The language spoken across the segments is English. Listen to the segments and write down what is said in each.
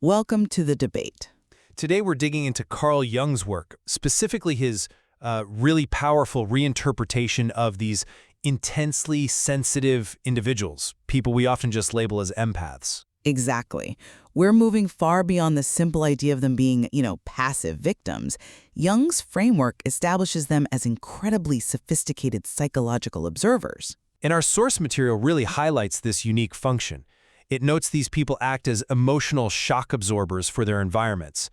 Welcome to the debate. Today we're digging into Carl Jung's work, specifically his really powerful reinterpretation of these intensely sensitive individuals, people we often just label as empaths. Exactly. We're moving far beyond the simple idea of them being, passive victims. Jung's framework establishes them as incredibly sophisticated psychological observers. And our source material really highlights this unique function. It notes these people act as emotional shock absorbers for their environments.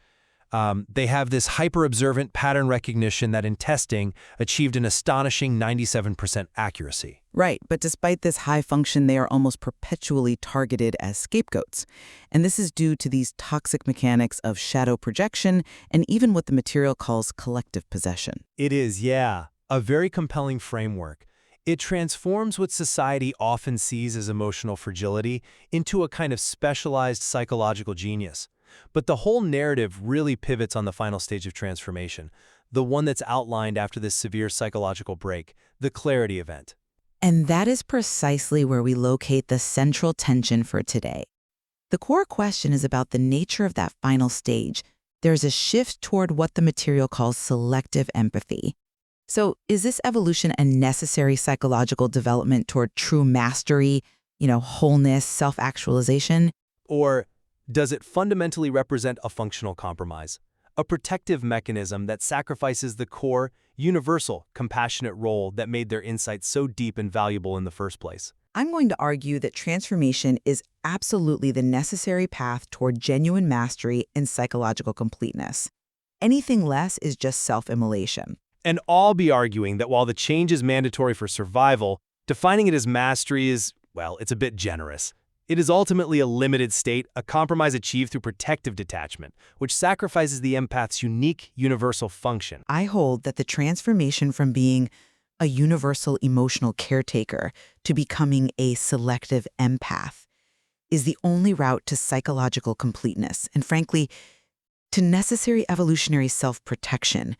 They have this hyper-observant pattern recognition that in testing achieved an astonishing 97% accuracy. Right, but despite this high function, they are almost perpetually targeted as scapegoats. And this is due to these toxic mechanics of shadow projection and even what the material calls collective possession. It is, yeah, a very compelling framework. It transforms what society often sees as emotional fragility into a kind of specialized psychological genius. But the whole narrative really pivots on the final stage of transformation, the one that's outlined after this severe psychological break, the clarity event. And that is precisely where we locate the central tension for today. The core question is about the nature of that final stage. There's a shift toward what the material calls selective empathy. So is this evolution a necessary psychological development toward true mastery, wholeness, self-actualization? Or does it fundamentally represent a functional compromise, a protective mechanism that sacrifices the core, universal, compassionate role that made their insights so deep and valuable in the first place? I'm going to argue that transformation is absolutely the necessary path toward genuine mastery and psychological completeness. Anything less is just self-immolation. And I'll be arguing that while the change is mandatory for survival, defining it as mastery is, well, it's a bit generous. It is ultimately a limited state, a compromise achieved through protective detachment, which sacrifices the empath's unique universal function. I hold that the transformation from being a universal emotional caretaker to becoming a selective empath is the only route to psychological completeness and, frankly, to necessary evolutionary self-protection.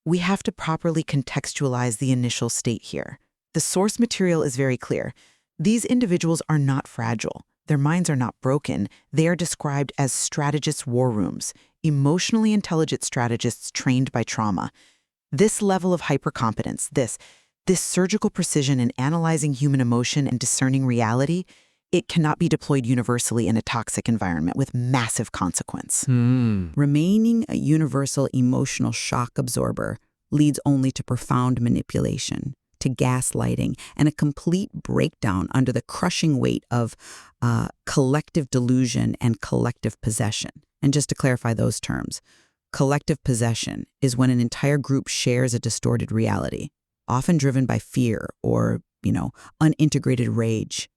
We have to properly contextualize the initial state here. The source material is very clear. These individuals are not fragile. Their minds are not broken. They are described as strategist war rooms, emotionally intelligent strategists trained by trauma. This level of hypercompetence, this surgical precision in analyzing human emotion and discerning reality, it cannot be deployed universally in a toxic environment with massive consequence. Remaining a universal emotional shock absorber leads only to profound manipulation, to gaslighting, and a complete breakdown under the crushing weight of collective delusion and collective possession. And just to clarify those terms, collective possession is when an entire group shares a distorted reality, often driven by fear or, unintegrated rage.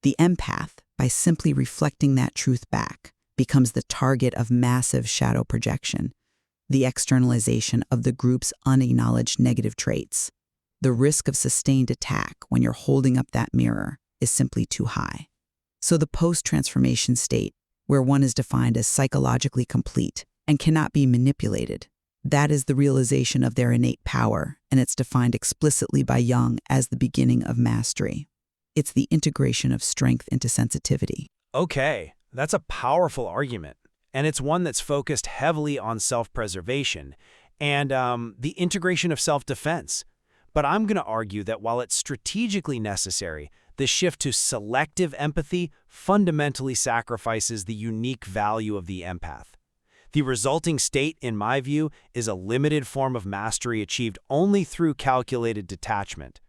The empath, by simply reflecting that truth back, becomes the target of massive shadow projection, the externalization of the group's unacknowledged negative traits. The risk of sustained attack when you're holding up that mirror is simply too high. So the post-transformation state, where one is defined as psychologically complete and cannot be manipulated, that is the realization of their innate power, and it's defined explicitly by Jung as the beginning of mastery. It's the integration of strength into sensitivity. Okay, that's a powerful argument, and it's one that's focused heavily on self-preservation and the integration of self-defense. But I'm going to argue that while it's strategically necessary, the shift to selective empathy fundamentally sacrifices the unique value of the empath. The resulting state, in my view, is a limited form of mastery achieved only through calculated detachment.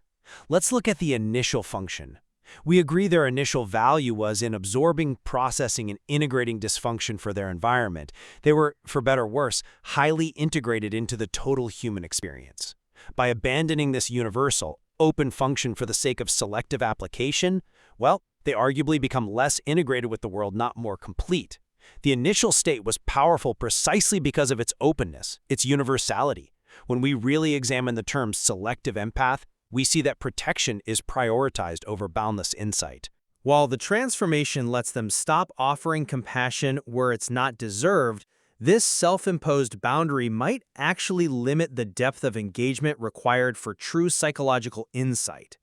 Let's look at the initial function. We agree their initial value was in absorbing, processing, and integrating dysfunction for their environment. They were, for better or worse, highly integrated into the total human experience. By abandoning this universal, open function for the sake of selective application, well, they arguably become less integrated with the world, not more complete. The initial state was powerful precisely because of its openness, its universality. When we really examine the term selective empath, we see that protection is prioritized over boundless insight. While the transformation lets them stop offering compassion where it's not deserved, this self-imposed boundary might actually limit the depth of engagement required for true psychological insight.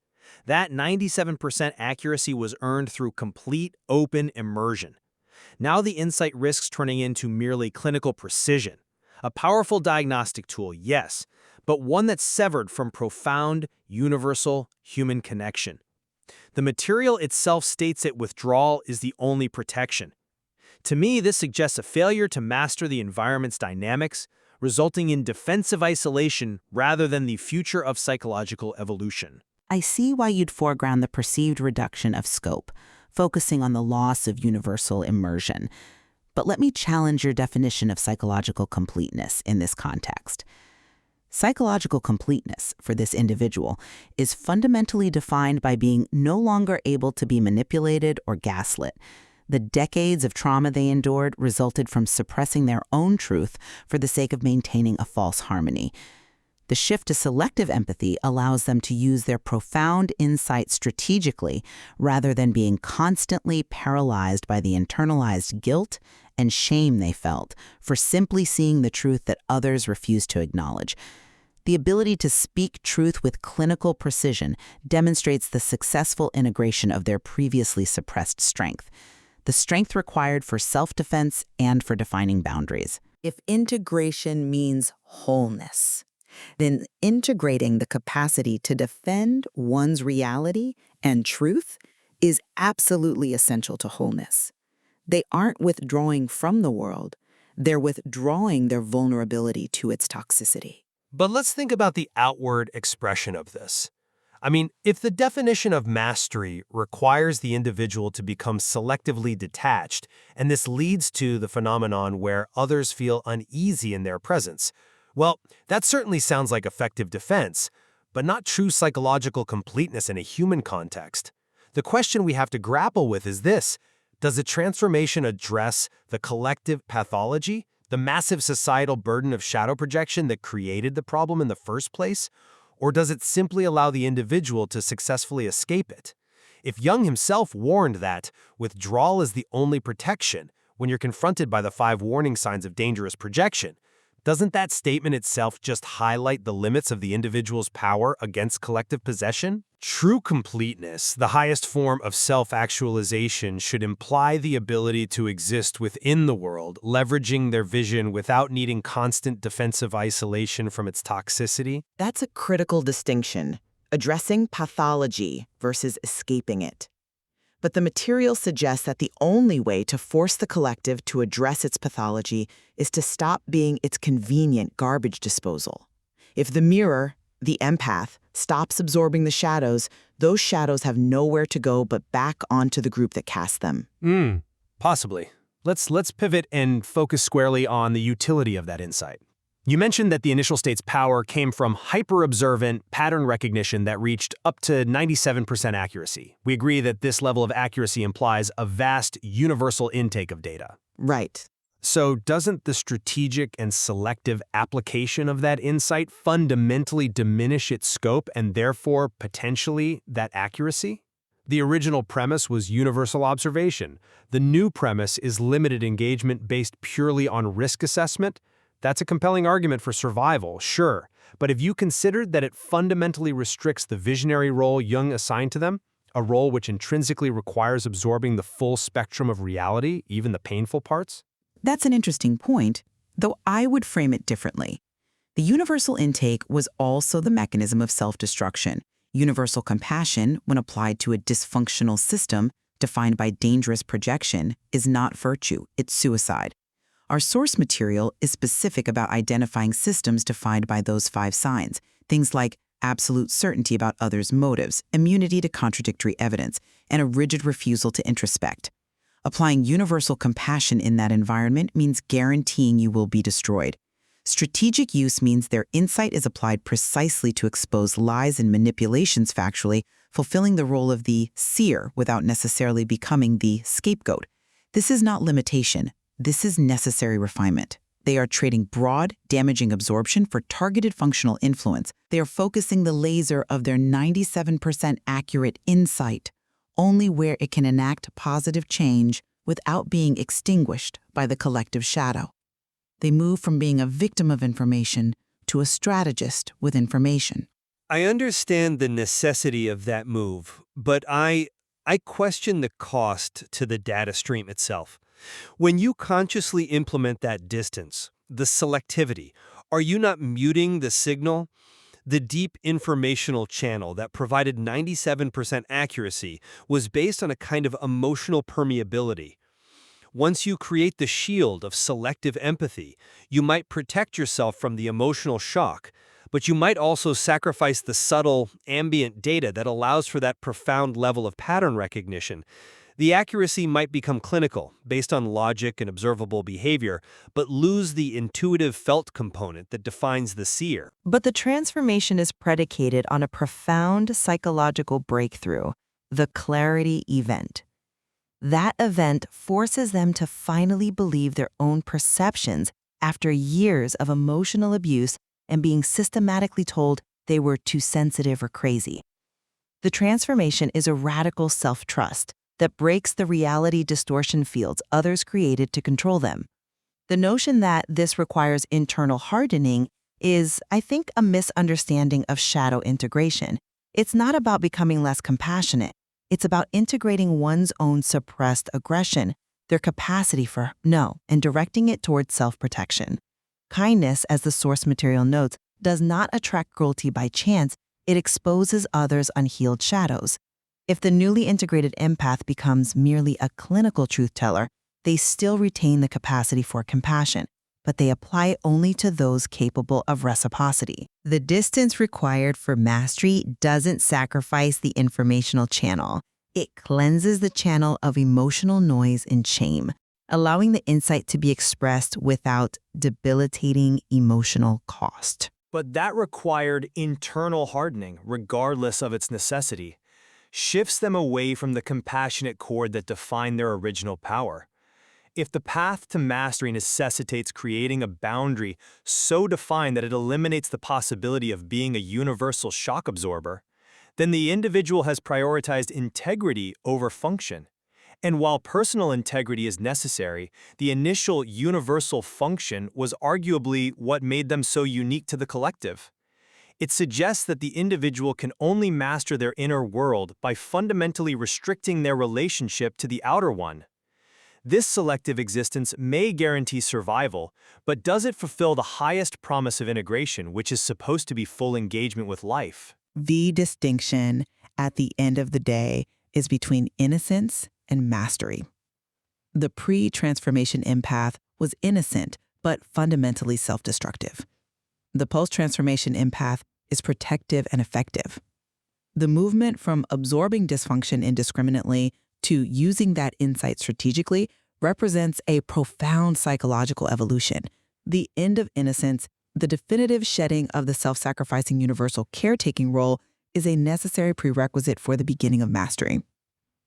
That 97% accuracy was earned through complete, open immersion. Now the insight risks turning into merely clinical precision. A powerful diagnostic tool, yes, but one that's severed from profound, universal human connection. The material itself states that withdrawal is the only protection. To me, this suggests a failure to master the environment's dynamics, resulting in defensive isolation rather than the future of psychological evolution. I see why you'd foreground the perceived reduction of scope, focusing on the loss of universal immersion. But let me challenge your definition of psychological completeness in this context. Psychological completeness, for this individual, is fundamentally defined by being no longer able to be manipulated or gaslit. The decades of trauma they endured resulted from suppressing their own truth for the sake of maintaining a false harmony. The shift to selective empathy allows them to use their profound insight strategically rather than being constantly paralyzed by the internalized guilt and shame they felt for simply seeing the truth that others refuse to acknowledge. The ability to speak truth with clinical precision demonstrates the successful integration of their previously suppressed strength, the strength required for self-defense and for defining boundaries. If integration means wholeness, then integrating the capacity to defend one's reality and truth is absolutely essential to wholeness. They aren't withdrawing from the world, they're withdrawing their vulnerability to its toxicity. But let's think about the outward expression of this. I mean, if the definition of mastery requires the individual to become selectively detached, and this leads to the phenomenon where others feel uneasy in their presence, well, that certainly sounds like effective defense, but not true psychological completeness in a human context. The question we have to grapple with is this: does the transformation address the collective pathology, the massive societal burden of shadow projection that created the problem in the first place? Or does it simply allow the individual to successfully escape it? If Jung himself warned that withdrawal is the only protection when you're confronted by the 5 warning signs of dangerous projection, doesn't that statement itself just highlight the limits of the individual's power against collective possession? True completeness, the highest form of self-actualization, should imply the ability to exist within the world, leveraging their vision without needing constant defensive isolation from its toxicity. That's a critical distinction, addressing pathology versus escaping it. But the material suggests that the only way to force the collective to address its pathology is to stop being its convenient garbage disposal. If the mirror, the empath, stops absorbing the shadows, those shadows have nowhere to go but back onto the group that cast them. Possibly. Let's pivot and focus squarely on the utility of that insight. You mentioned that the initial state's power came from hyper-observant pattern recognition that reached up to 97% accuracy. We agree that this level of accuracy implies a vast universal intake of data. Right. So doesn't the strategic and selective application of that insight fundamentally diminish its scope and therefore potentially that accuracy? The original premise was universal observation. The new premise is limited engagement based purely on risk assessment. That's a compelling argument for survival, sure, but have you considered that it fundamentally restricts the visionary role Jung assigned to them, a role which intrinsically requires absorbing the full spectrum of reality, even the painful parts? That's an interesting point, though I would frame it differently. The universal intake was also the mechanism of self-destruction. Universal compassion, when applied to a dysfunctional system defined by dangerous projection, is not virtue, it's suicide. Our source material is specific about identifying systems defined by those 5 signs, things like absolute certainty about others' motives, immunity to contradictory evidence, and a rigid refusal to introspect. Applying universal compassion in that environment means guaranteeing you will be destroyed. Strategic use means their insight is applied precisely to expose lies and manipulations factually, fulfilling the role of the seer without necessarily becoming the scapegoat. This is not limitation. This is necessary refinement. They are trading broad, damaging absorption for targeted functional influence. They are focusing the laser of their 97% accurate insight only where it can enact positive change without being extinguished by the collective shadow. They move from being a victim of information to a strategist with information. I understand the necessity of that move, but I question the cost to the data stream itself. When you consciously implement that distance, the selectivity, are you not muting the signal? The deep informational channel that provided 97% accuracy was based on a kind of emotional permeability. Once you create the shield of selective empathy, you might protect yourself from the emotional shock, but you might also sacrifice the subtle, ambient data that allows for that profound level of pattern recognition. The accuracy might become clinical, based on logic and observable behavior, but lose the intuitive felt component that defines the seer. But the transformation is predicated on a profound psychological breakthrough, the clarity event. That event forces them to finally believe their own perceptions after years of emotional abuse and being systematically told they were too sensitive or crazy. The transformation is a radical self-trust that breaks the reality distortion fields others created to control them. The notion that this requires internal hardening is, I think, a misunderstanding of shadow integration. It's not about becoming less compassionate. It's about integrating one's own suppressed aggression, their capacity for no, and directing it towards self-protection. Kindness, as the source material notes, does not attract cruelty by chance. It exposes others' unhealed shadows. If the newly integrated empath becomes merely a clinical truth teller, they still retain the capacity for compassion, but they apply it only to those capable of reciprocity. The distance required for mastery doesn't sacrifice the informational channel. It cleanses the channel of emotional noise and shame, allowing the insight to be expressed without debilitating emotional cost. But that required internal hardening, regardless of its necessity, shifts them away from the compassionate cord that defined their original power. If the path to mastery necessitates creating a boundary so defined that it eliminates the possibility of being a universal shock absorber, then the individual has prioritized integrity over function. And while personal integrity is necessary, the initial universal function was arguably what made them so unique to the collective. It suggests that the individual can only master their inner world by fundamentally restricting their relationship to the outer one. This selective existence may guarantee survival, but does it fulfill the highest promise of integration, which is supposed to be full engagement with life? The distinction at the end of the day is between innocence and mastery. The pre-transformation empath was innocent, but fundamentally self-destructive. The post-transformation empath is protective and effective. The movement from absorbing dysfunction indiscriminately to using that insight strategically represents a profound psychological evolution. The end of innocence, the definitive shedding of the self-sacrificing universal caretaking role, is a necessary prerequisite for the beginning of mastery.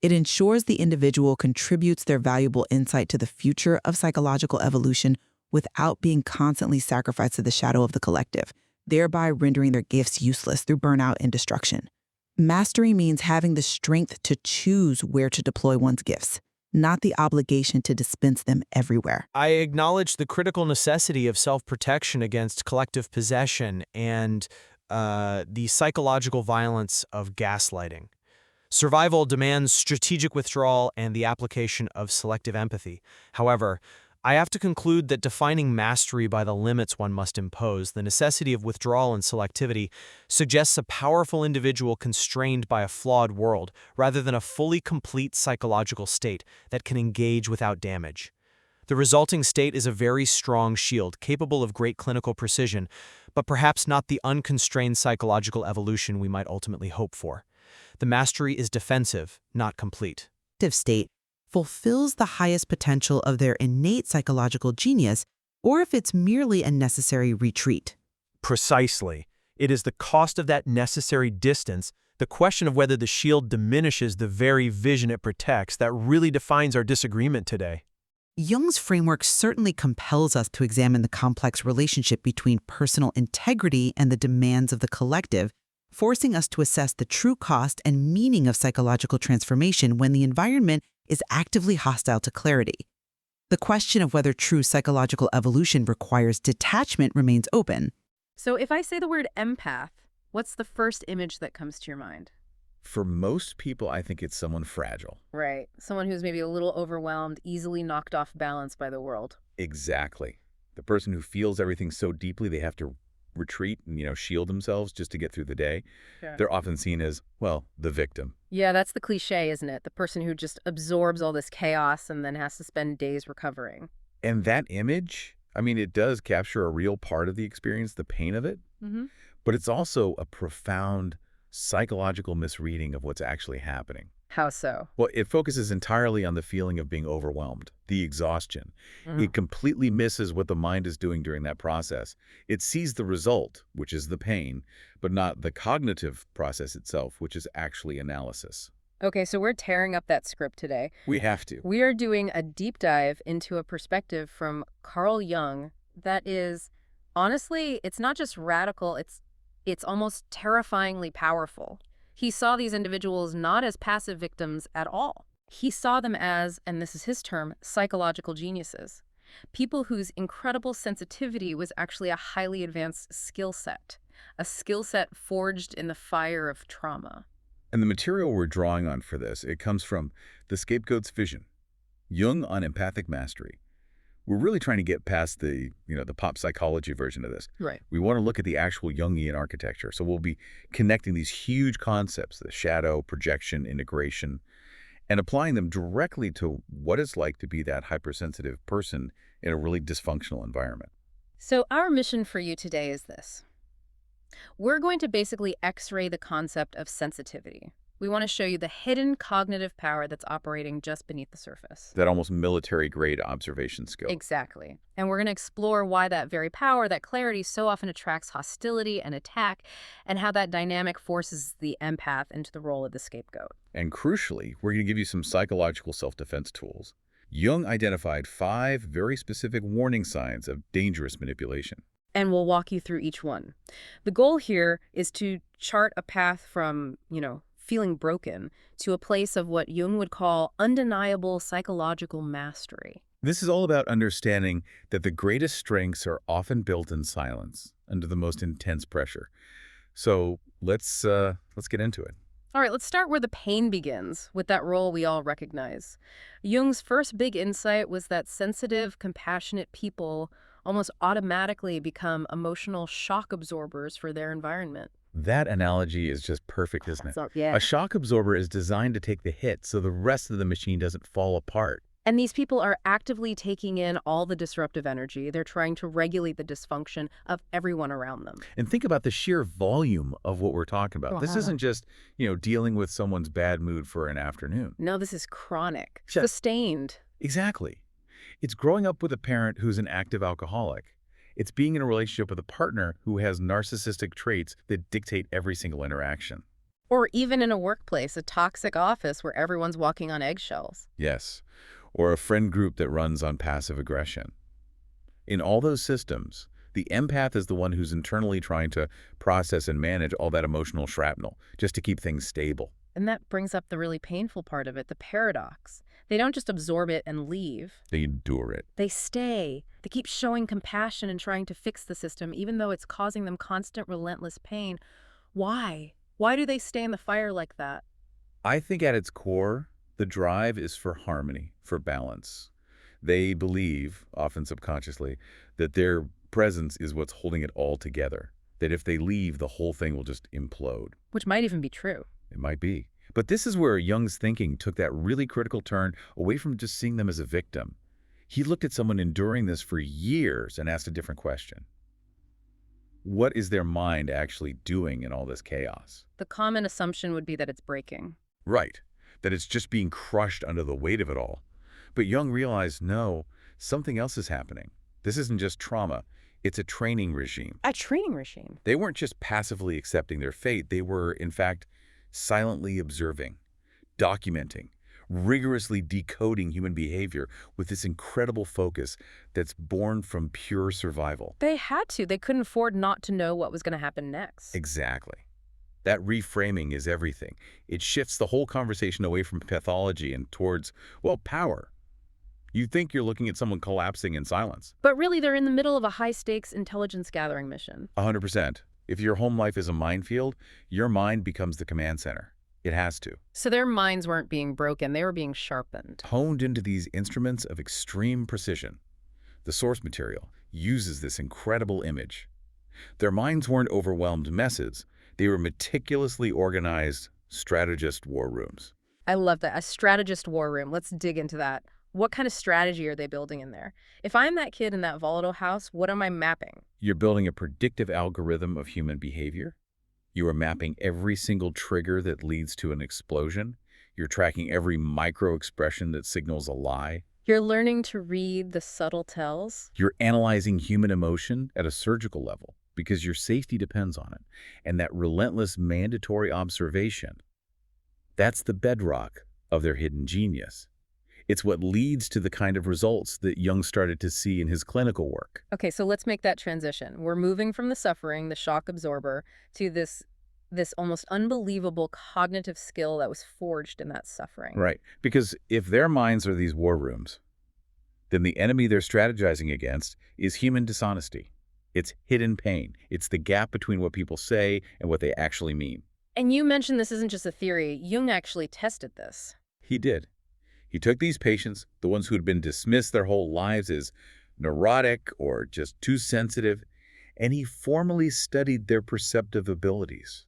It ensures the individual contributes their valuable insight to the future of psychological evolution without being constantly sacrificed to the shadow of the collective, thereby rendering their gifts useless through burnout and destruction. Mastery means having the strength to choose where to deploy one's gifts, not the obligation to dispense them everywhere. I acknowledge the critical necessity of self-protection against collective possession and the psychological violence of gaslighting. Survival demands strategic withdrawal and the application of selective empathy. However, I have to conclude that defining mastery by the limits one must impose, the necessity of withdrawal and selectivity, suggests a powerful individual constrained by a flawed world, rather than a fully complete psychological state that can engage without damage. The resulting state is a very strong shield, capable of great clinical precision, but perhaps not the unconstrained psychological evolution we might ultimately hope for. The mastery is defensive, not complete. State fulfills the highest potential of their innate psychological genius, or if it's merely a necessary retreat. Precisely. It is the cost of that necessary distance, the question of whether the shield diminishes the very vision it protects, that really defines our disagreement today. Jung's framework certainly compels us to examine the complex relationship between personal integrity and the demands of the collective, forcing us to assess the true cost and meaning of psychological transformation when the environment is actively hostile to clarity. The question of whether true psychological evolution requires detachment remains open. So if I say the word empath, what's the first image that comes to your mind? For most people, I think it's someone fragile. Right. Someone who's maybe a little overwhelmed, easily knocked off balance by the world. Exactly. The person who feels everything so deeply they have to retreat and, shield themselves just to get through the day. Sure. They're often seen as, well, the victim. Yeah, that's the cliche, isn't it? The person who just absorbs all this chaos and then has to spend days recovering. And that image, it does capture a real part of the experience, the pain of it, Mm-hmm. but it's also a profound psychological misreading of what's actually happening. How so? Well, it focuses entirely on the feeling of being overwhelmed, the exhaustion. It completely misses what the mind is doing during that process. It sees the result, which is the pain, but not the cognitive process itself, which is actually analysis. Okay, so we're tearing up that script today. We have to. We are doing a deep dive into a perspective from Carl Jung that is, honestly, it's not just radical, it's almost terrifyingly powerful. He saw these individuals not as passive victims at all. He saw them as, and this is his term, psychological geniuses. People whose incredible sensitivity was actually a highly advanced skill set, a skill set forged in the fire of trauma. And the material we're drawing on for this, it comes from The Scapegoat's Vision, Jung on Empathic Mastery. We're really trying to get past the pop psychology version of this. Right. We want to look at the actual Jungian architecture. So we'll be connecting these huge concepts, the shadow, projection, integration, and applying them directly to what it's like to be that hypersensitive person in a really dysfunctional environment. So our mission for you today is this. We're going to basically x-ray the concept of sensitivity. We want to show you the hidden cognitive power that's operating just beneath the surface. That almost military-grade observation skill. Exactly. And we're going to explore why that very power, that clarity, so often attracts hostility and attack, and how that dynamic forces the empath into the role of the scapegoat. And crucially, we're going to give you some psychological self-defense tools. Jung identified 5 very specific warning signs of dangerous manipulation. And we'll walk you through each one. The goal here is to chart a path from, feeling broken to a place of what Jung would call undeniable psychological mastery. This is all about understanding that the greatest strengths are often built in silence, under the most intense pressure. So let's get into it. All right, let's start where the pain begins, with that role we all recognize. Jung's first big insight was that sensitive, compassionate people almost automatically become emotional shock absorbers for their environment. That analogy is just perfect, isn't it? So, yeah. A shock absorber is designed to take the hit so the rest of the machine doesn't fall apart. And these people are actively taking in all the disruptive energy. They're trying to regulate the dysfunction of everyone around them. And think about the sheer volume of what we're talking about. Wow. This isn't just, dealing with someone's bad mood for an afternoon. No, this is chronic, Sure. sustained. Exactly. It's growing up with a parent who's an active alcoholic. It's being in a relationship with a partner who has narcissistic traits that dictate every single interaction. Or even in a workplace, a toxic office where everyone's walking on eggshells. Yes. Or a friend group that runs on passive aggression. In all those systems, the empath is the one who's internally trying to process and manage all that emotional shrapnel just to keep things stable. And that brings up the really painful part of it, the paradox. They don't just absorb it and leave. They endure it. They stay. They keep showing compassion and trying to fix the system, even though it's causing them constant, relentless pain. Why? Why do they stay in the fire like that? I think at its core, the drive is for harmony, for balance. They believe, often subconsciously, that their presence is what's holding it all together. That if they leave, the whole thing will just implode. Which might even be true. It might be. But this is where Jung's thinking took that really critical turn away from just seeing them as a victim. He looked at someone enduring this for years and asked a different question. What is their mind actually doing in all this chaos? The common assumption would be that it's breaking. Right. That it's just being crushed under the weight of it all. But Jung realized, no, something else is happening. This isn't just trauma. It's a training regime. A training regime. They weren't just passively accepting their fate. They were, in fact, silently observing, documenting, rigorously decoding human behavior with this incredible focus that's born from pure survival. They had to. They couldn't afford not to know what was going to happen next. Exactly. That reframing is everything. It shifts the whole conversation away from pathology and towards, well, power. You think you're looking at someone collapsing in silence. But really, they're in the middle of a high-stakes intelligence gathering mission. 100%. If your home life is a minefield, your mind becomes the command center. It has to. So their minds weren't being broken, they were being sharpened. Honed into these instruments of extreme precision. The source material uses this incredible image. Their minds weren't overwhelmed messes. They were meticulously organized strategist war rooms. I love that. A strategist war room. Let's dig into that. What kind of strategy are they building in there? If I'm that kid in that volatile house, what am I mapping? You're building a predictive algorithm of human behavior. You are mapping every single trigger that leads to an explosion. You're tracking every micro-expression that signals a lie. You're learning to read the subtle tells. You're analyzing human emotion at a surgical level because your safety depends on it. And that relentless mandatory observation, that's the bedrock of their hidden genius. It's what leads to the kind of results that Jung started to see in his clinical work. Okay, so let's make that transition. We're moving from the suffering, the shock absorber, to this almost unbelievable cognitive skill that was forged in that suffering. Right, because if their minds are these war rooms, then the enemy they're strategizing against is human dishonesty. It's hidden pain. It's the gap between what people say and what they actually mean. And you mentioned this isn't just a theory. Jung actually tested this. He did. He took these patients, the ones who had been dismissed their whole lives as neurotic or just too sensitive, and he formally studied their perceptive abilities.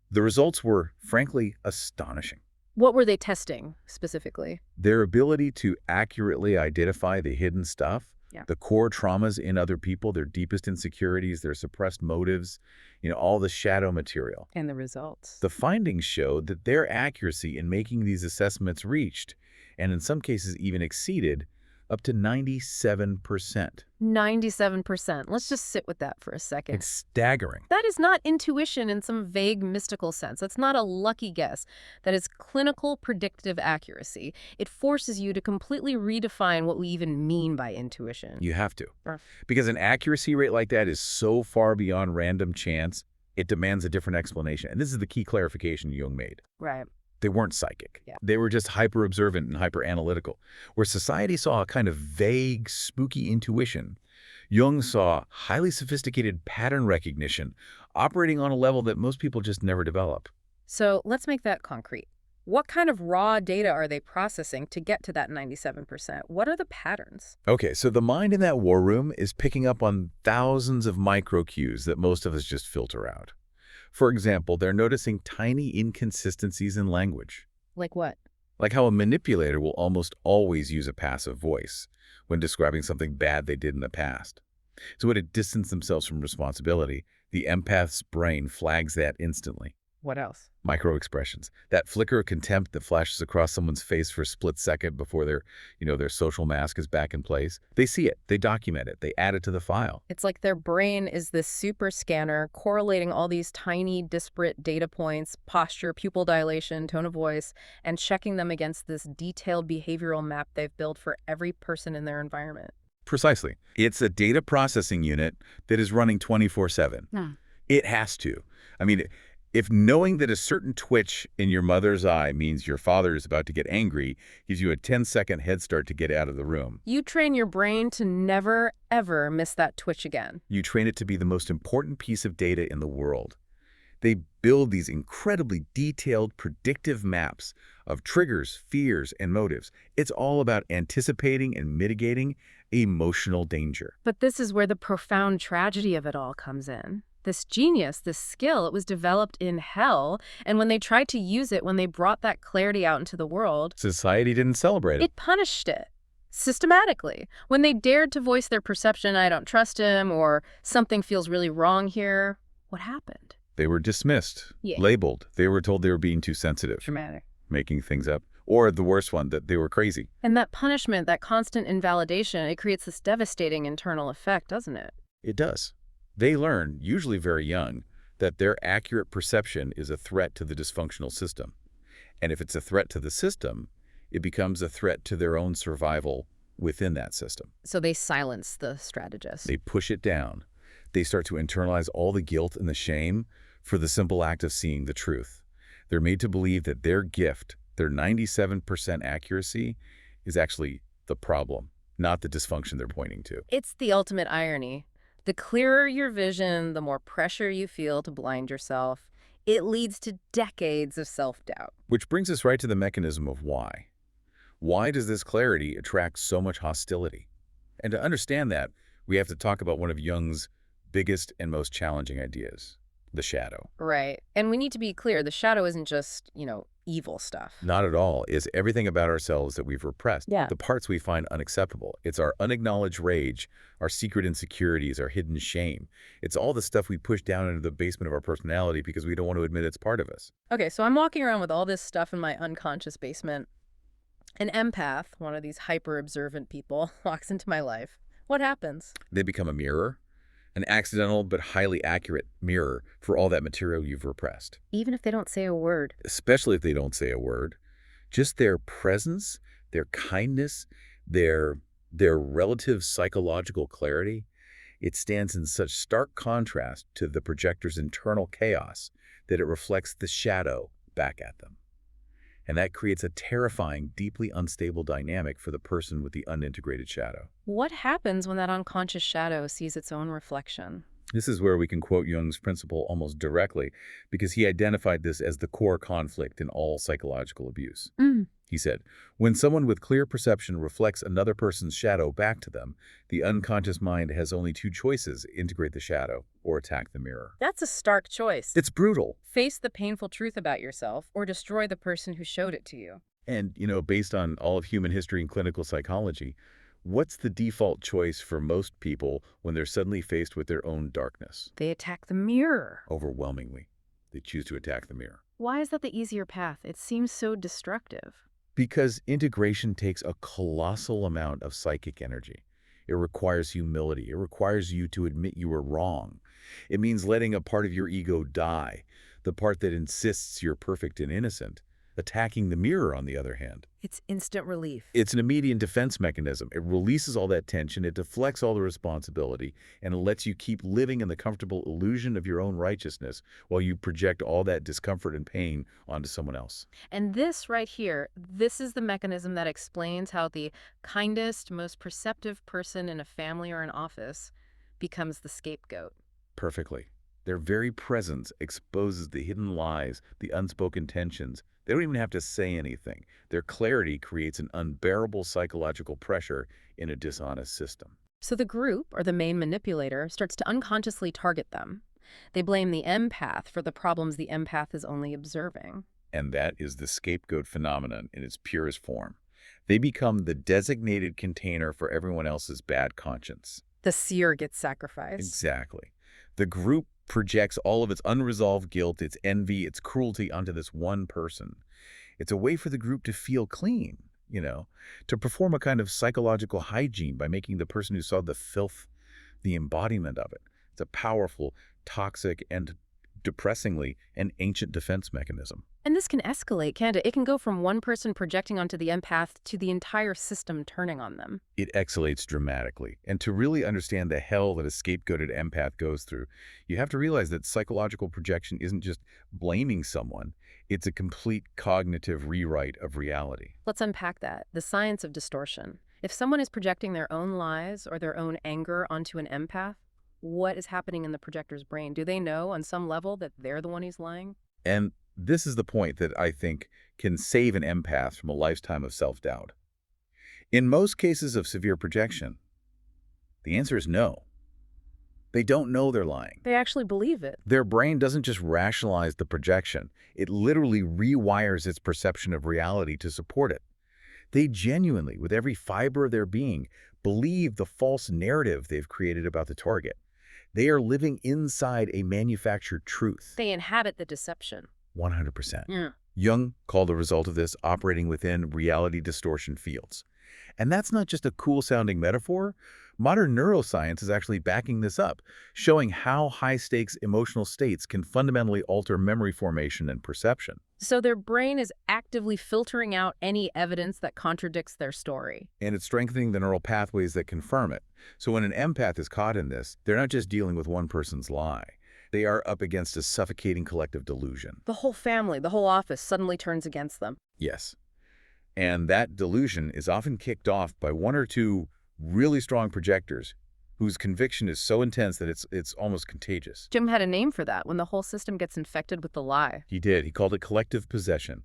The results were, frankly, astonishing. What were they testing, specifically? Their ability to accurately identify the hidden stuff, the core traumas in other people, their deepest insecurities, their suppressed motives, all the shadow material. And the results. The findings showed that their accuracy in making these assessments reached, and in some cases even exceeded, up to 97%. 97%. Let's just sit with that for a second. It's staggering. That is not intuition in some vague mystical sense. That's not a lucky guess. That is clinical predictive accuracy. It forces you to completely redefine what we even mean by intuition. You have to. Because an accuracy rate like that is so far beyond random chance, it demands a different explanation. And this is the key clarification Jung made. Right. They weren't psychic. Yeah. They were just hyper-observant and hyper-analytical. Where society saw a kind of vague, spooky intuition, Jung saw highly sophisticated pattern recognition operating on a level that most people just never develop. So let's make that concrete. What kind of raw data are they processing to get to that 97%? What are the patterns? Okay, so the mind in that war room is picking up on thousands of micro cues that most of us just filter out. For example, they're noticing tiny inconsistencies in language. Like what? Like how a manipulator will almost always use a passive voice when describing something bad they did in the past. So when to distance themselves from responsibility, the empath's brain flags that instantly. What else? Micro-expressions. That flicker of contempt that flashes across someone's face for a split second before their social mask is back in place. They see it, they document it, they add it to the file. It's like their brain is this super scanner correlating all these tiny, disparate data points, posture, pupil dilation, tone of voice, and checking them against this detailed behavioral map they've built for every person in their environment. Precisely. It's a data processing unit that is running 24/7. It has to. I mean, if knowing that a certain twitch in your mother's eye means your father is about to get angry gives you a 10-second head start to get out of the room. You train your brain to never, ever miss that twitch again. You train it to be the most important piece of data in the world. They build these incredibly detailed predictive maps of triggers, fears, and motives. It's all about anticipating and mitigating emotional danger. But this is where the profound tragedy of it all comes in. This genius, this skill, it was developed in hell, and when they tried to use it, when they brought that clarity out into the world, Society didn't celebrate it. it punished it. Systematically. When they dared to voice their perception, I don't trust him, or something feels really wrong here, what happened? They were dismissed, Yeah. labeled. They were told they were being too sensitive, Dramatic. making things up. Or the worst one, that they were crazy. And that punishment, that constant invalidation, it creates this devastating internal effect, doesn't it? It does. They learn, usually very young, that their accurate perception is a threat to the dysfunctional system. And if it's a threat to the system, it becomes a threat to their own survival within that system. So they silence the strategist. They push it down. They start to internalize all the guilt and the shame for the simple act of seeing the truth. They're made to believe that their gift, their 97% accuracy, is actually the problem, not the dysfunction they're pointing to. It's the ultimate irony. The clearer your vision, the more pressure you feel to blind yourself. It leads to decades of self-doubt. Which brings us right to the mechanism of why. Why does this clarity attract so much hostility? And to understand that, we have to talk about one of Jung's biggest and most challenging ideas, the shadow. Right. And we need to be clear, the shadow isn't just, evil stuff. Not at all. It's everything about ourselves that we've repressed. Yeah. The parts we find unacceptable. It's our unacknowledged rage, our secret insecurities, our hidden shame. It's all the stuff we push down into the basement of our personality because we don't want to admit it's part of us. Okay, so I'm walking around with all this stuff in my unconscious basement. An empath, one of these hyper-observant people, walks into my life. What happens? They become a mirror, an accidental but highly accurate mirror for all that material you've repressed. Even if they don't say a word. Especially if they don't say a word. Just their presence, their kindness, their relative psychological clarity, it stands in such stark contrast to the projector's internal chaos that it reflects the shadow back at them. And that creates a terrifying, deeply unstable dynamic for the person with the unintegrated shadow. What happens when that unconscious shadow sees its own reflection? This is where we can quote Jung's principle almost directly, because he identified this as the core conflict in all psychological abuse. He said, when someone with clear perception reflects another person's shadow back to them, the unconscious mind has only two choices: integrate the shadow or attack the mirror. That's a stark choice. It's brutal. Face the painful truth about yourself or destroy the person who showed it to you. And, based on all of human history and clinical psychology, what's the default choice for most people when they're suddenly faced with their own darkness? They attack the mirror. Overwhelmingly, they choose to attack the mirror. Why is that the easier path? It seems so destructive. Because integration takes a colossal amount of psychic energy. It requires humility. It requires you to admit you were wrong. It means letting a part of your ego die, the part that insists you're perfect and innocent. Attacking the mirror, on the other hand, It's instant relief. it's an immediate defense mechanism. It releases all that tension, it deflects all the responsibility, and it lets you keep living in the comfortable illusion of your own righteousness while you project all that discomfort and pain onto someone else. And this right here, this is the mechanism that explains how the kindest, most perceptive person in a family or an office becomes the scapegoat. Perfectly. Their very presence exposes the hidden lies, the unspoken tensions. They don't even have to say anything. Their clarity creates an unbearable psychological pressure in a dishonest system. So the group, or the main manipulator, starts to unconsciously target them. They blame the empath for the problems the empath is only observing. And that is the scapegoat phenomenon in its purest form. They become the designated container for everyone else's bad conscience. The seer gets sacrificed. Exactly. The group projects all of its unresolved guilt, its envy, its cruelty onto this one person. It's a way for the group to feel clean, to perform a kind of psychological hygiene by making the person who saw the filth the embodiment of it. It's a powerful, toxic, and depressingly an ancient defense mechanism. And this can escalate, can't it? It can go from one person projecting onto the empath to the entire system turning on them. It escalates dramatically. And to really understand the hell that a scapegoated empath goes through, you have to realize that psychological projection isn't just blaming someone. It's a complete cognitive rewrite of reality. Let's unpack that. The science of distortion. If someone is projecting their own lies or their own anger onto an empath, what is happening in the projector's brain? Do they know on some level that they're the one who's lying? And this is the point that I think can save an empath from a lifetime of self-doubt. In most cases of severe projection, the answer is no. They don't know they're lying. They actually believe it. Their brain doesn't just rationalize the projection. It literally rewires its perception of reality to support it. They genuinely, with every fiber of their being, believe the false narrative they've created about the target. They are living inside a manufactured truth. They inhabit the deception. 100%. Yeah. Jung called the result of this operating within reality distortion fields. And that's not just a cool-sounding metaphor. Modern neuroscience is actually backing this up, showing how high-stakes emotional states can fundamentally alter memory formation and perception. So their brain is actively filtering out any evidence that contradicts their story. And it's strengthening the neural pathways that confirm it. So when an empath is caught in this, they're not just dealing with one person's lie. They are up against a suffocating collective delusion. The whole family, the whole office suddenly turns against them. Yes. And that delusion is often kicked off by one or two really strong projectors whose conviction is so intense that it's almost contagious. Jim had a name for that, when the whole system gets infected with the lie. He did. He called it collective possession.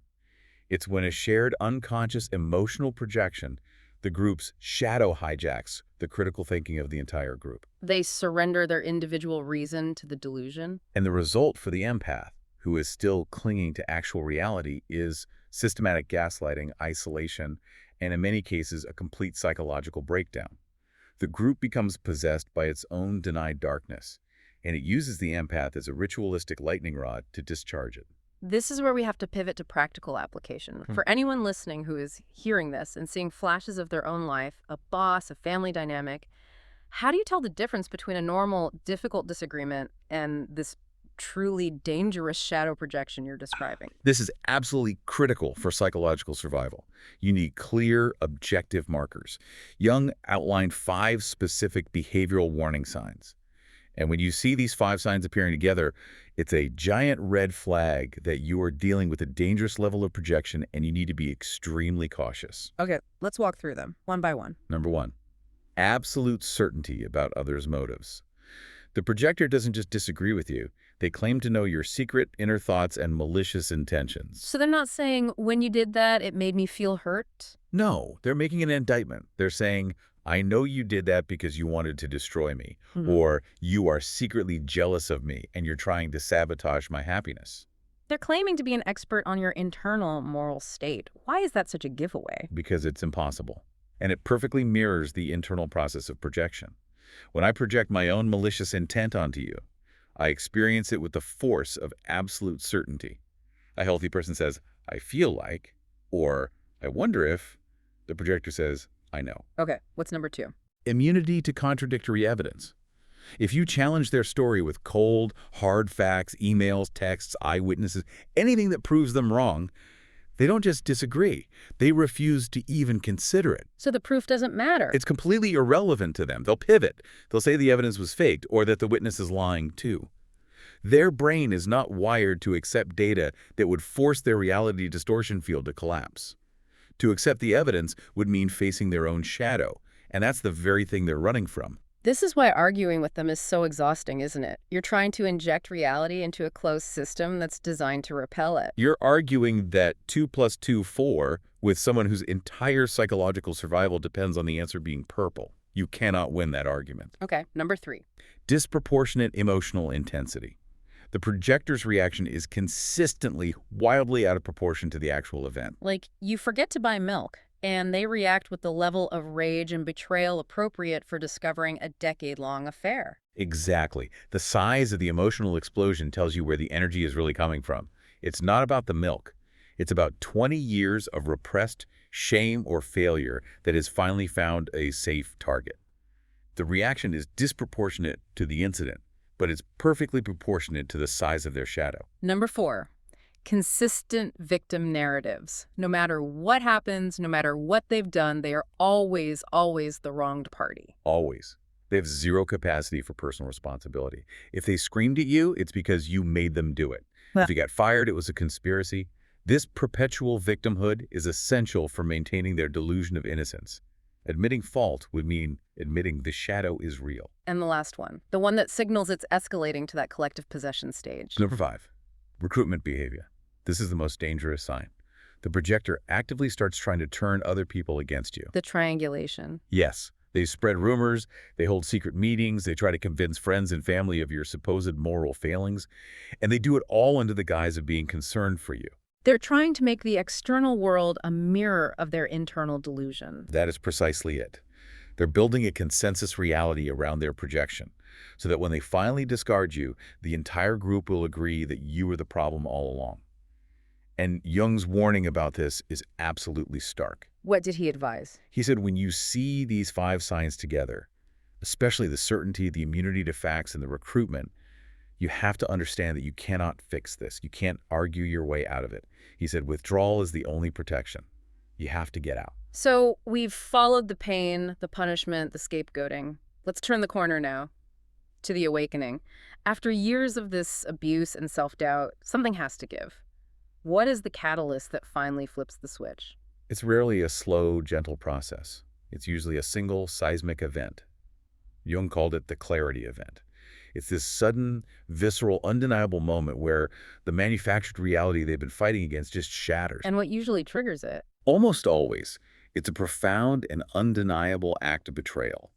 It's when a shared unconscious emotional projection, the group's shadow hijacks the critical thinking of the entire group. They surrender their individual reason to the delusion. And the result for the empath, who is still clinging to actual reality, is systematic gaslighting, isolation, and in many cases, a complete psychological breakdown. The group becomes possessed by its own denied darkness, and it uses the empath as a ritualistic lightning rod to discharge it. This is where we have to pivot to practical application. For anyone listening who is hearing this and seeing flashes of their own life, a boss, a family dynamic, how do you tell the difference between a normal, difficult disagreement and this truly dangerous shadow projection you're describing? This is absolutely critical for psychological survival. You need clear, objective markers. Jung outlined 5 specific behavioral warning signs. And when you see these 5 signs appearing together, it's a giant red flag that you are dealing with a dangerous level of projection and you need to be extremely cautious. Okay, let's walk through them one by one. Number 1, absolute certainty about others' motives. The projector doesn't just disagree with you. They claim to know your secret inner thoughts and malicious intentions. So they're not saying, when you did that, it made me feel hurt? No, they're making an indictment. They're saying, I know you did that because you wanted to destroy me, or you are secretly jealous of me and you're trying to sabotage my happiness. They're claiming to be an expert on your internal moral state. Why is that such a giveaway? Because it's impossible. And it perfectly mirrors the internal process of projection. When I project my own malicious intent onto you, I experience it with the force of absolute certainty. A healthy person says, I feel like, or I wonder if. The projector says, I know. Okay, what's number 2? Immunity to contradictory evidence. If you challenge their story with cold, hard facts, emails, texts, eyewitnesses, anything that proves them wrong, they don't just disagree. They refuse to even consider it. So the proof doesn't matter. It's completely irrelevant to them. They'll pivot. They'll say the evidence was faked or that the witness is lying too. Their brain is not wired to accept data that would force their reality distortion field to collapse. To accept the evidence would mean facing their own shadow, and that's the very thing they're running from. This is why arguing with them is so exhausting, isn't it? You're trying to inject reality into a closed system that's designed to repel it. You're arguing that 2 + 2 = 4 with someone whose entire psychological survival depends on the answer being purple. You cannot win that argument. Okay, number 3. Disproportionate emotional intensity. The projector's reaction is consistently wildly out of proportion to the actual event. Like, you forget to buy milk, and they react with the level of rage and betrayal appropriate for discovering a decade-long affair. Exactly. The size of the emotional explosion tells you where the energy is really coming from. It's not about the milk. It's about 20 years of repressed shame or failure that has finally found a safe target. The reaction is disproportionate to the incident, but it's perfectly proportionate to the size of their shadow. Number 4, consistent victim narratives. No matter what happens, no matter what they've done, they are always, always the wronged party. Always. They have zero capacity for personal responsibility. If they screamed at you, it's because you made them do it. If you got fired, it was a conspiracy. This perpetual victimhood is essential for maintaining their delusion of innocence. Admitting fault would mean admitting the shadow is real. And the last one, the one that signals it's escalating to that collective possession stage. Number 5, recruitment behavior. This is the most dangerous sign. The projector actively starts trying to turn other people against you. The triangulation. Yes, they spread rumors, they hold secret meetings, they try to convince friends and family of your supposed moral failings, and they do it all under the guise of being concerned for you. They're trying to make the external world a mirror of their internal delusion. That is precisely it. They're building a consensus reality around their projection, so that when they finally discard you, the entire group will agree that you were the problem all along. And Jung's warning about this is absolutely stark. What did he advise? He said when you see these 5 signs together, especially the certainty, the immunity to facts, and the recruitment, you have to understand that you cannot fix this. You can't argue your way out of it. He said withdrawal is the only protection. You have to get out. So we've followed the pain, the punishment, the scapegoating. Let's turn the corner now to the awakening. After years of this abuse and self-doubt, something has to give. What is the catalyst that finally flips the switch? It's rarely a slow, gentle process. It's usually a single seismic event. Jung called it the clarity event. It's this sudden, visceral, undeniable moment where the manufactured reality they've been fighting against just shatters. And what usually triggers it? Almost always, it's a profound and undeniable act of betrayal.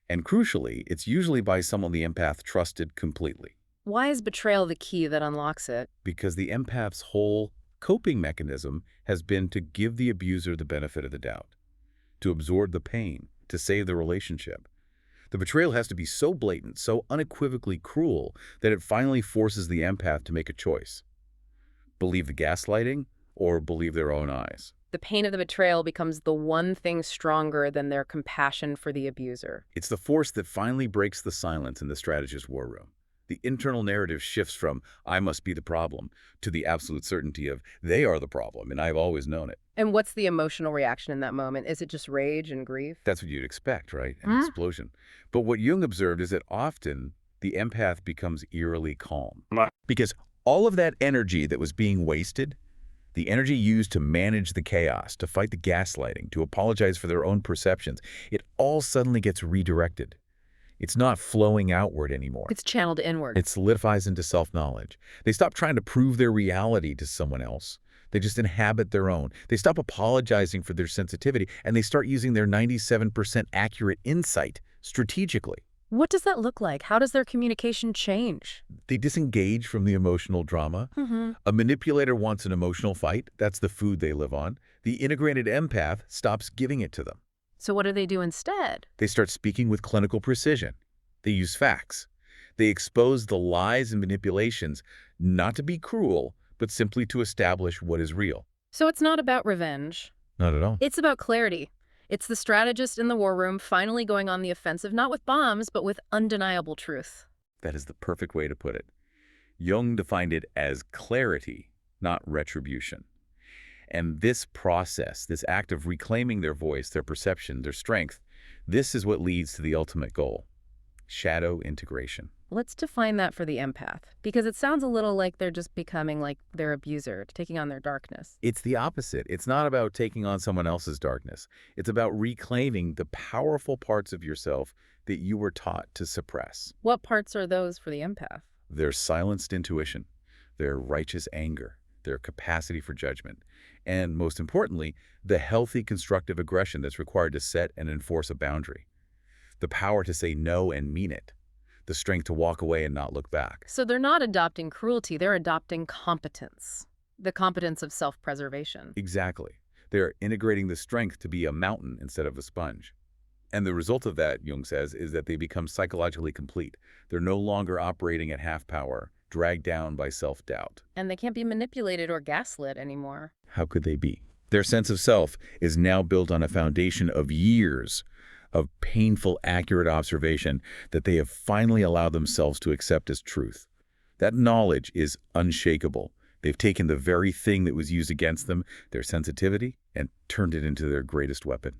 And crucially, it's usually by someone the empath trusted completely. Why is betrayal the key that unlocks it? Because the empath's whole coping mechanism has been to give the abuser the benefit of the doubt, to absorb the pain, to save the relationship. The betrayal has to be so blatant, so unequivocally cruel, that it finally forces the empath to make a choice. Believe the gaslighting or believe their own eyes. The pain of the betrayal becomes the one thing stronger than their compassion for the abuser. It's the force that finally breaks the silence in the strategist's war room. The internal narrative shifts from, I must be the problem, to the absolute certainty of, they are the problem, and I've always known it. And what's the emotional reaction in that moment? Is it just rage and grief? That's what you'd expect, right? An explosion. But what Jung observed is that often the empath becomes eerily calm. Because all of that energy that was being wasted, the energy used to manage the chaos, to fight the gaslighting, to apologize for their own perceptions, it all suddenly gets redirected. It's not flowing outward anymore. It's channeled inward. It solidifies into self-knowledge. They stop trying to prove their reality to someone else. They just inhabit their own. They stop apologizing for their sensitivity, and they start using their 97% accurate insight strategically. What does that look like? How does their communication change? They disengage from the emotional drama. A manipulator wants an emotional fight. That's the food they live on. The integrated empath stops giving it to them. So what do they do instead? They start speaking with clinical precision. They use facts. They expose the lies and manipulations, not to be cruel, but simply to establish what is real. So it's not about revenge. Not at all. It's about clarity. It's the strategist in the war room finally going on the offensive, not with bombs, but with undeniable truth. That is the perfect way to put it. Jung defined it as clarity, not retribution. And this process, this act of reclaiming their voice, their perception, their strength, this is what leads to the ultimate goal: shadow integration. Let's define that for the empath, because it sounds a little like they're just becoming like their abuser, taking on their darkness. It's the opposite. It's not about taking on someone else's darkness. It's about reclaiming the powerful parts of yourself that you were taught to suppress. What parts are those for the empath? Their silenced intuition, their righteous anger, their capacity for judgment, and most importantly, the healthy constructive aggression that's required to set and enforce a boundary. The power to say no and mean it. The strength to walk away and not look back. So they're not adopting cruelty, they're adopting competence. The competence of self-preservation. Exactly. They're integrating the strength to be a mountain instead of a sponge. And the result of that, Jung says, is that they become psychologically complete. They're no longer operating at half power, dragged down by self-doubt. And they can't be manipulated or gaslit anymore. How could they be? Their sense of self is now built on a foundation of years of painful, accurate observation that they have finally allowed themselves to accept as truth. That knowledge is unshakable. They've taken the very thing that was used against them, their sensitivity, and turned it into their greatest weapon: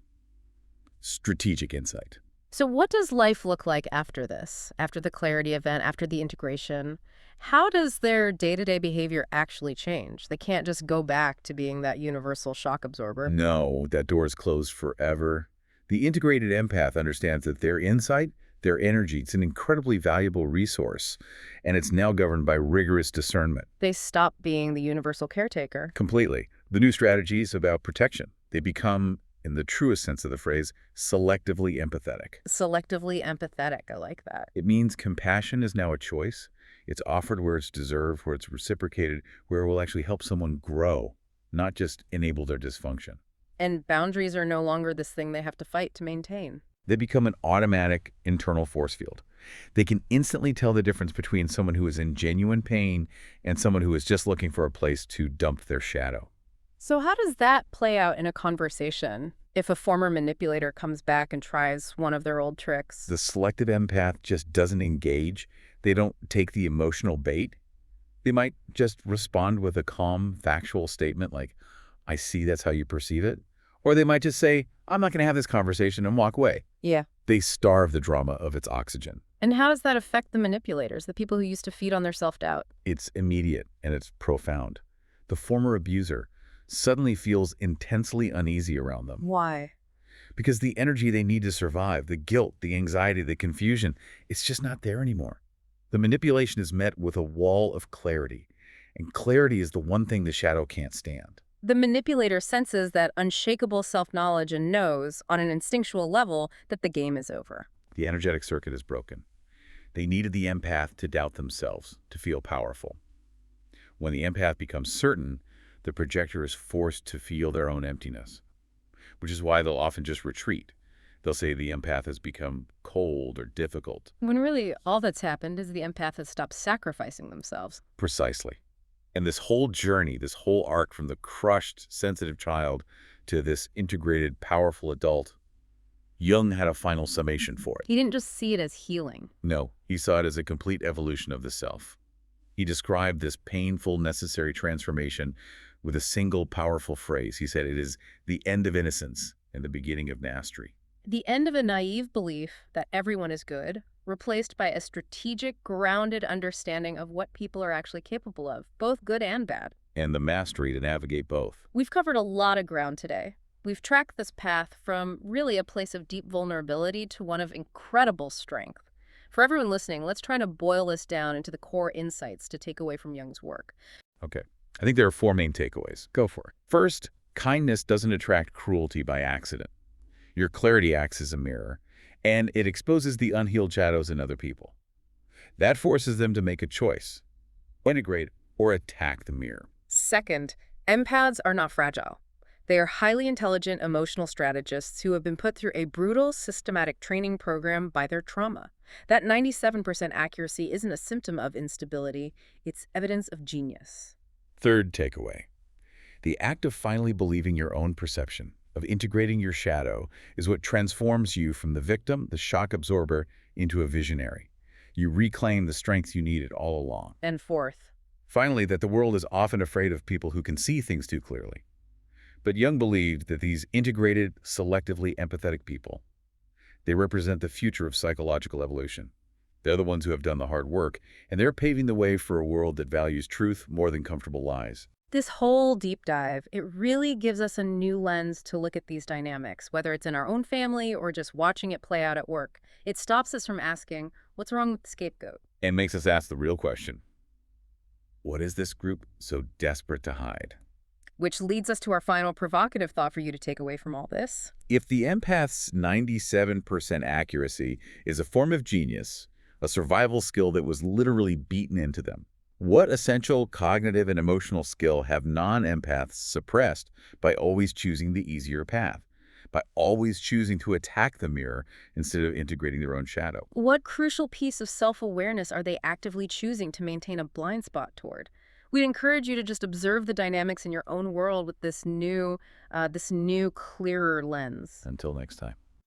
strategic insight. So what does life look like after this? After the clarity event, after the integration? How does their day-to-day behavior actually change? They can't just go back to being that universal shock absorber. No, that door is closed forever. The integrated empath understands that their insight, their energy, it's an incredibly valuable resource, and it's now governed by rigorous discernment. They stop being the universal caretaker. Completely. The new strategy is about protection. They become, in the truest sense of the phrase, selectively empathetic. Selectively empathetic. I like that. It means compassion is now a choice. It's offered where it's deserved, where it's reciprocated, where it will actually help someone grow, not just enable their dysfunction. And boundaries are no longer this thing they have to fight to maintain. They become an automatic internal force field. They can instantly tell the difference between someone who is in genuine pain and someone who is just looking for a place to dump their shadow. So how does that play out in a conversation? If a former manipulator comes back and tries one of their old tricks? The selective empath just doesn't engage. They don't take the emotional bait. They might just respond with a calm, factual statement like, I see that's how you perceive it. Or they might just say, I'm not going to have this conversation, and walk away. Yeah. They starve the drama of its oxygen. And how does that affect the manipulators, the people who used to feed on their self-doubt? It's immediate and it's profound. The former abuser suddenly feels intensely uneasy around them. Why? because the energy they need to survive, the guilt, the anxiety, the confusion, it's just not there anymore. The manipulation is met with a wall of clarity, and clarity is the one thing the shadow can't stand. The manipulator senses that unshakable self-knowledge and knows, on an instinctual level, that the game is over. The energetic circuit is broken. They needed the empath to doubt themselves, to feel powerful. When the empath becomes certain, the projector is forced to feel their own emptiness, which is why they'll often just retreat. They'll say the empath has become cold or difficult. When really all that's happened is the empath has stopped sacrificing themselves. Precisely. And this whole journey, this whole arc from the crushed, sensitive child to this integrated, powerful adult, Jung had a final summation for it. He didn't just see it as healing. No, he saw it as a complete evolution of the self. He described this painful, necessary transformation with a single powerful phrase. He said it is the end of innocence and the beginning of mastery. The end of a naive belief that everyone is good, replaced by a strategic, grounded understanding of what people are actually capable of, both good and bad. And the mastery to navigate both. We've covered a lot of ground today. We've tracked this path from really a place of deep vulnerability to one of incredible strength. For everyone listening, let's try to boil this down into the core insights to take away from Jung's work. Okay. I think there are 4 main takeaways. Go for it. First, kindness doesn't attract cruelty by accident. Your clarity acts as a mirror, and it exposes the unhealed shadows in other people. That forces them to make a choice: integrate or attack the mirror. Second, empaths are not fragile. They are highly intelligent emotional strategists who have been put through a brutal, systematic training program by their trauma. That 97% accuracy isn't a symptom of instability, it's evidence of genius. Third takeaway: the act of finally believing your own perception, of integrating your shadow, is what transforms you from the victim, the shock absorber, into a visionary. You reclaim the strength you needed all along. And fourth, Finally, that the world is often afraid of people who can see things too clearly. But Jung believed that these integrated, selectively empathetic people, they represent the future of psychological evolution. They're the ones who have done the hard work, and they're paving the way for a world that values truth more than comfortable lies. this whole deep dive, it really gives us a new lens to look at these dynamics, whether it's in our own family or just watching it play out at work. It stops us from asking, what's wrong with the scapegoat? And makes us ask the real question: what is this group so desperate to hide? Which leads us to our final provocative thought for you to take away from all this. If the empath's 97% accuracy is a form of genius, a survival skill that was literally beaten into them, what essential cognitive and emotional skill have non-empaths suppressed by always choosing the easier path, by always choosing to attack the mirror instead of integrating their own shadow? What crucial piece of self-awareness are they actively choosing to maintain a blind spot toward? We'd encourage you to just observe the dynamics in your own world with this new, clearer lens. Until next time.